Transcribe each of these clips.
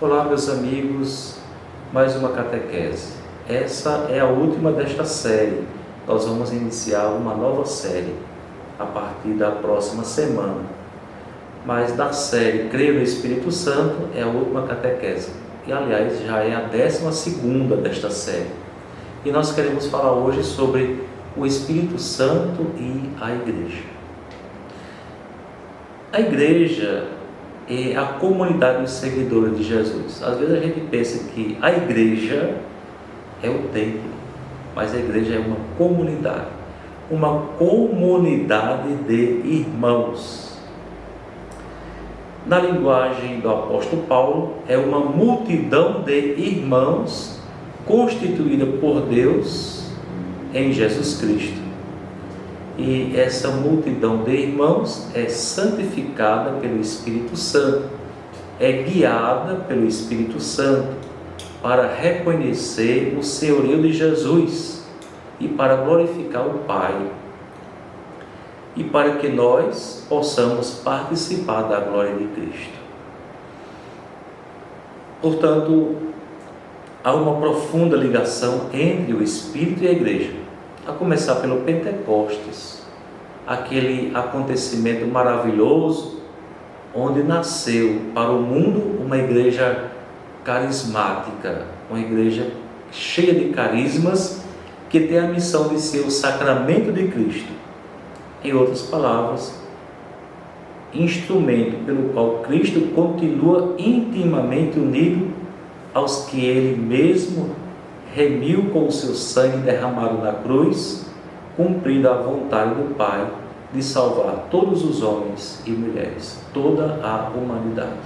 Olá, meus amigos, mais uma catequese. Essa é a última desta série. Nós vamos iniciar uma nova série a partir da próxima semana. Mas da série Creio no Espírito Santo é a última catequese. E, aliás, já é a 12ª desta série. E nós queremos falar hoje sobre o Espírito Santo e a Igreja. A Igreja é a comunidade dos seguidores de Jesus. Às vezes a gente pensa que a igreja é o templo, mas a igreja é uma comunidade de irmãos. Na linguagem do apóstolo Paulo, é uma multidão de irmãos constituída por Deus em Jesus Cristo. E essa multidão de irmãos é santificada pelo Espírito Santo, é guiada pelo Espírito Santo para reconhecer o senhorio de Jesus e para glorificar o Pai, e para que nós possamos participar da glória de Cristo. Portanto, há uma profunda ligação entre o Espírito e a Igreja. A começar pelo Pentecostes, aquele acontecimento maravilhoso onde nasceu para o mundo uma igreja carismática, uma igreja cheia de carismas, que tem a missão de ser o sacramento de Cristo. Em outras palavras, instrumento pelo qual Cristo continua intimamente unido aos que Ele mesmo remiu com o seu sangue derramado na cruz, cumprindo a vontade do Pai de salvar todos os homens e mulheres, toda a humanidade.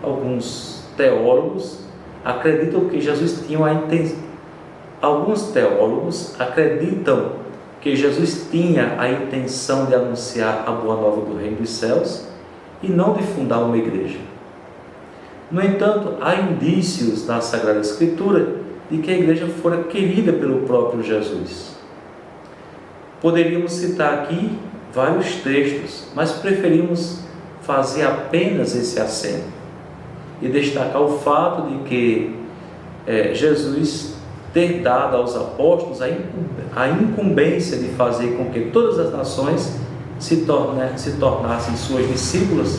Alguns teólogos acreditam que Jesus tinha a intenção. Alguns teólogos acreditam que Jesus tinha a intenção de anunciar a boa nova do reino dos céus e não de fundar uma igreja. No entanto, há indícios na Sagrada Escritura de que a igreja fora querida pelo próprio Jesus. Poderíamos citar aqui vários textos, mas preferimos fazer apenas esse acento e destacar o fato de que Jesus ter dado aos apóstolos a incumbência de fazer com que todas as nações se tornassem suas discípulas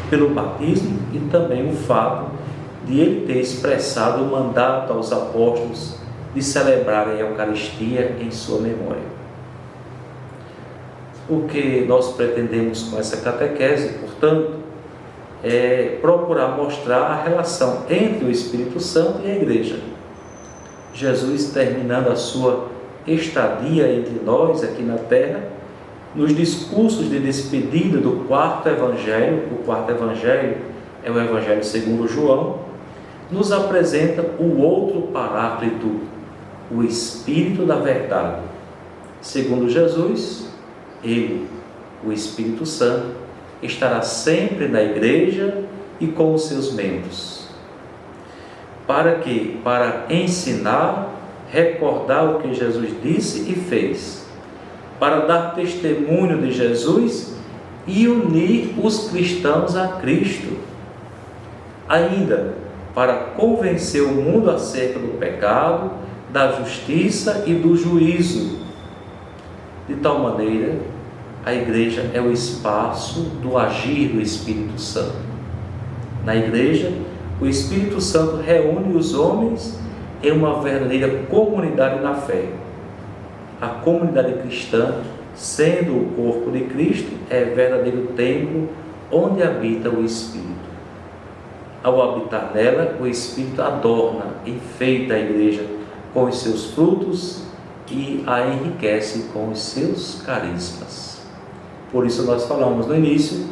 pelo batismo, e também o fato de ele ter expressado o mandato aos apóstolos de celebrarem a Eucaristia em sua memória. O que nós pretendemos com essa catequese, portanto, é procurar mostrar a relação entre o Espírito Santo e a Igreja. Jesus, terminando a sua estadia entre nós aqui na terra, nos discursos de despedida do quarto evangelho, o quarto evangelho é o Evangelho segundo João, nos apresenta o outro Paráclito, o Espírito da Verdade. Segundo Jesus, Ele, o Espírito Santo, estará sempre na igreja e com os seus membros. Para quê? Para ensinar, recordar o que Jesus disse e fez, para dar testemunho de Jesus e unir os cristãos a Cristo. Ainda, para convencer o mundo acerca do pecado, da justiça e do juízo. De tal maneira, a igreja é o espaço do agir do Espírito Santo. Na igreja, o Espírito Santo reúne os homens em uma verdadeira comunidade na fé. A comunidade cristã, sendo o corpo de Cristo, é verdadeiro templo onde habita o Espírito. Ao habitar nela, o Espírito adorna, enfeita a igreja com os seus frutos e a enriquece com os seus carismas. Por isso nós falamos no início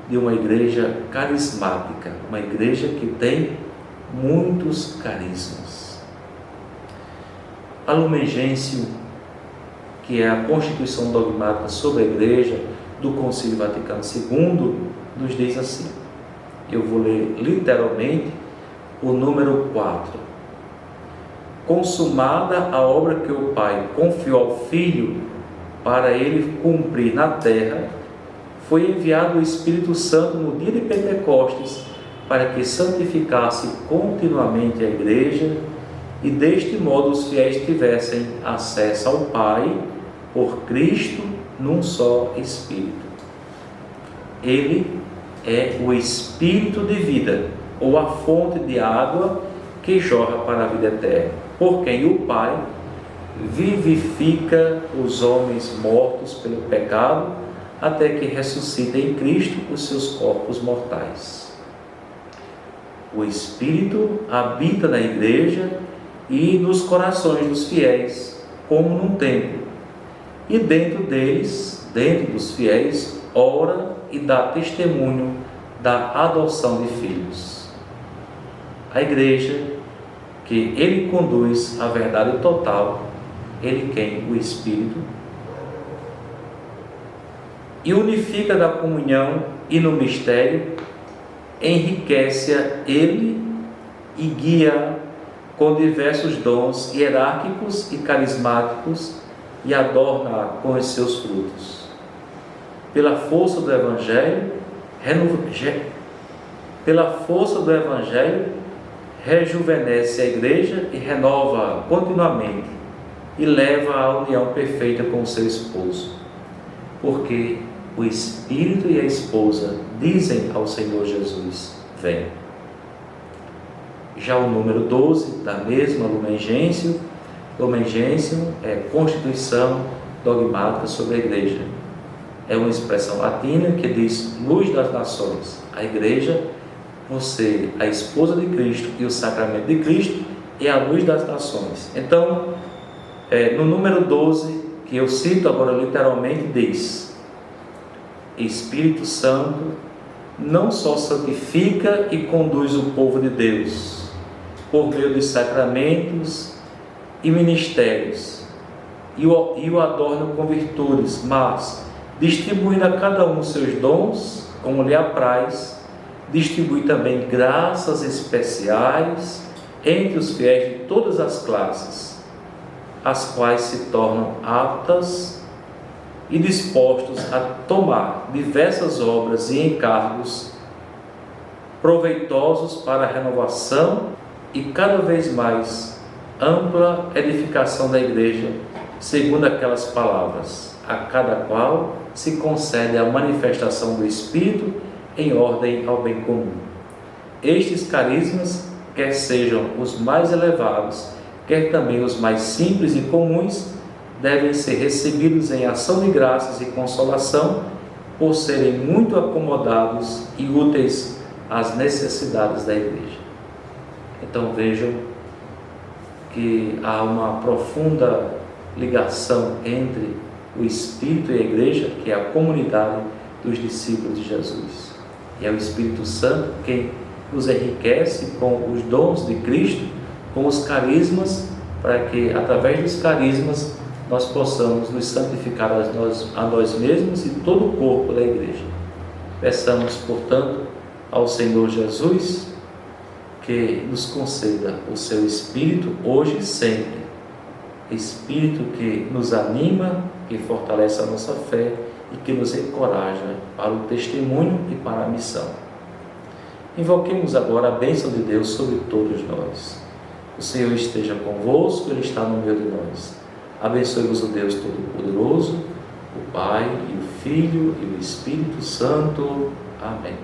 de uma igreja carismática, uma igreja que tem muitos carismas. A Lumen Gentium, que é a Constituição Dogmática sobre a Igreja do Concílio Vaticano II, nos diz assim, eu vou ler literalmente o número 4. Consumada a obra que o Pai confiou ao Filho para ele cumprir na terra, foi enviado o Espírito Santo no dia de Pentecostes para que santificasse continuamente a igreja e deste modo os fiéis tivessem acesso ao Pai por Cristo num só Espírito. Ele é o Espírito de vida, ou a fonte de água que jorra para a vida eterna, por quem o Pai vivifica os homens mortos pelo pecado, até que ressuscitem em Cristo os seus corpos mortais. O Espírito habita na igreja e nos corações dos fiéis, como num templo, e dentro deles, dentro dos fiéis, ora e dá testemunho da adoção de filhos. A igreja, que ele conduz à verdade total, ele quem? O Espírito, e unifica na comunhão e no mistério, enriquece-a ele e guia com diversos dons hierárquicos e carismáticos e adorna-a com os seus frutos. Pela força do Evangelho, rejuvenesce a igreja e renova-a continuamente e leva à união perfeita com o seu esposo, porque o Espírito e a esposa dizem ao Senhor Jesus: vem. Já o número 12 da mesma Lumen Gentium é constituição dogmática sobre a igreja. É uma expressão latina que diz luz das nações. A igreja, por ser a esposa de Cristo e o sacramento de Cristo, é a luz das nações. Então, no número 12, que eu cito agora literalmente, diz: Espírito Santo não só santifica e conduz o povo de Deus por meio dos sacramentos e ministérios, e o adorna com virtudes, mas, distribuindo a cada um seus dons, como lhe apraz, distribui também graças especiais entre os fiéis de todas as classes, as quais se tornam aptas e dispostos a tomar diversas obras e encargos proveitosos para a renovação e cada vez mais ampla edificação da igreja, segundo aquelas palavras: a cada qual se concede a manifestação do Espírito em ordem ao bem comum. Estes carismas, quer sejam os mais elevados, quer também os mais simples e comuns, devem ser recebidos em ação de graças e consolação, por serem muito acomodados e úteis às necessidades da igreja. Então vejam que há uma profunda ligação entre o Espírito e a igreja, que é a comunidade dos discípulos de Jesus. E é o Espírito Santo quem nos enriquece com os dons de Cristo, com os carismas, para que através dos carismas nós possamos nos santificar a nós mesmos e todo o corpo da igreja. Peçamos, portanto, ao Senhor Jesus que nos conceda o seu Espírito hoje e sempre, Espírito que nos anima, que fortalece a nossa fé e que nos encoraja para o testemunho e para a missão. Invoquemos agora a bênção de Deus sobre todos nós. O Senhor esteja convosco, Ele está no meio de nós. Abençoe-vos o Deus Todo-Poderoso, o Pai e o Filho e o Espírito Santo. Amém.